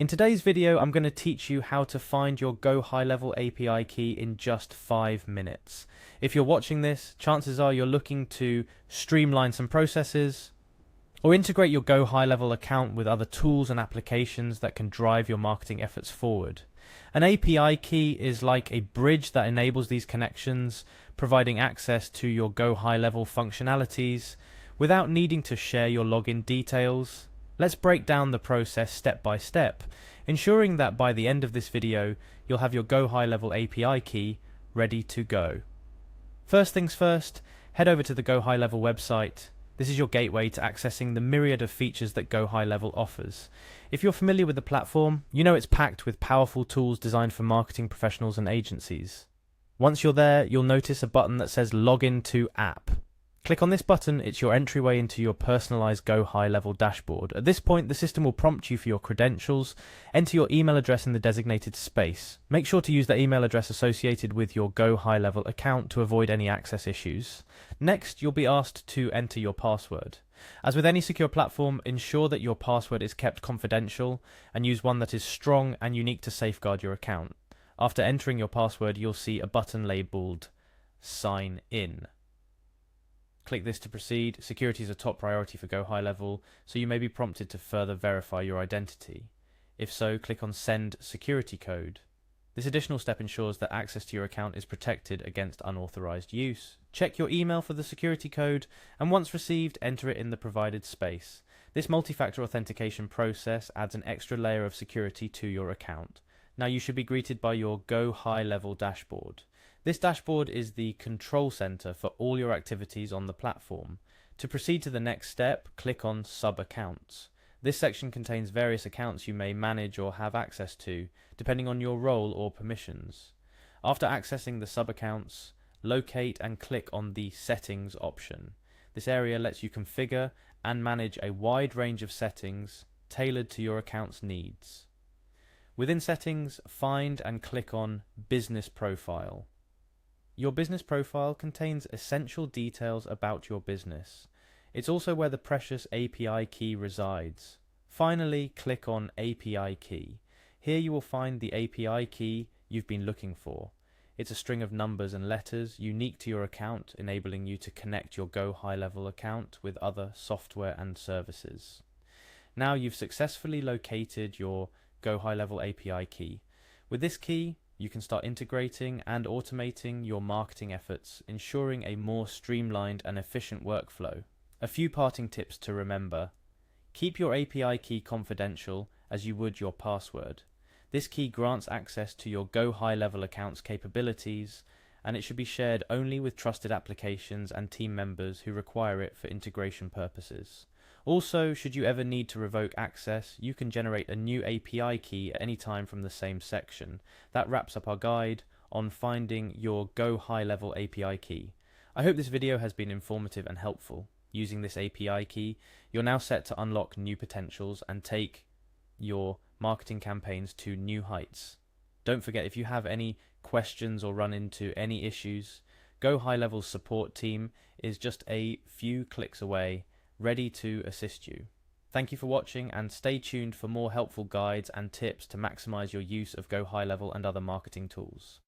In today's video, I'm going to teach you how to find your Gohighlevel API key in just 5 minutes. If you're watching this, chances are you're looking to streamline some processes or integrate your Gohighlevel account with other tools and applications that can drive your marketing efforts forward. An API key is like a bridge that enables these connections, providing access to your Gohighlevel functionalities without needing to share your login details. Let's break down the process step by step, ensuring that by the end of this video, you'll have your Gohighlevel API key ready to go. First things first, head over to the Gohighlevel website. This is your gateway to accessing the myriad of features that Gohighlevel offers. If you're familiar with the platform, you know it's packed with powerful tools designed for marketing professionals and agencies. Once you're there, you'll notice a button that says Login to App. Click on this button, it's your entryway into your personalized Gohighlevel dashboard. At this point, the system will prompt you for your credentials. Enter your email address in the designated space. Make sure to use the email address associated with your Gohighlevel account to avoid any access issues. Next, you'll be asked to enter your password. As with any secure platform, ensure that your password is kept confidential and use one that is strong and unique to safeguard your account. After entering your password, you'll see a button labeled Sign In. Click this to proceed. Security is a top priority for Gohighlevel, so you may be prompted to further verify your identity. If so, click on Send Security Code. This additional step ensures that access to your account is protected against unauthorized use. Check your email for the security code, and once received, enter it in the provided space. This multi-factor authentication process adds an extra layer of security to your account. Now you should be greeted by your Gohighlevel dashboard. This dashboard is the control center for all your activities on the platform. To proceed to the next step, click on Sub-Accounts. This section contains various accounts you may manage or have access to, depending on your role or permissions. After accessing the sub-accounts, locate and click on the Settings option. This area lets you configure and manage a wide range of settings tailored to your account's needs. Within Settings, find and click on Business Profile. Your business profile contains essential details about your business. It's also where the precious API key resides. Finally, click on API key. Here you will find the API key you've been looking for. It's a string of numbers and letters unique to your account, enabling you to connect your Gohighlevel account with other software and services. Now you've successfully located your Gohighlevel API key. With this key, you can start integrating and automating your marketing efforts, ensuring a more streamlined and efficient workflow. A few parting tips to remember. Keep your API key confidential as you would your password. This key grants access to your Gohighlevel account's capabilities, and it should be shared only with trusted applications and team members who require it for integration purposes. Also, should you ever need to revoke access, you can generate a new API key at any time from the same section. That wraps up our guide on finding your Gohighlevel API key. I hope this video has been informative and helpful. Using this API key, you're now set to unlock new potentials and take your marketing campaigns to new heights. Don't forget, if you have any questions or run into any issues, Gohighlevel's support team is just a few clicks away, ready to assist you. Thank you for watching, and stay tuned for more helpful guides and tips to maximize your use of Gohighlevel and other marketing tools.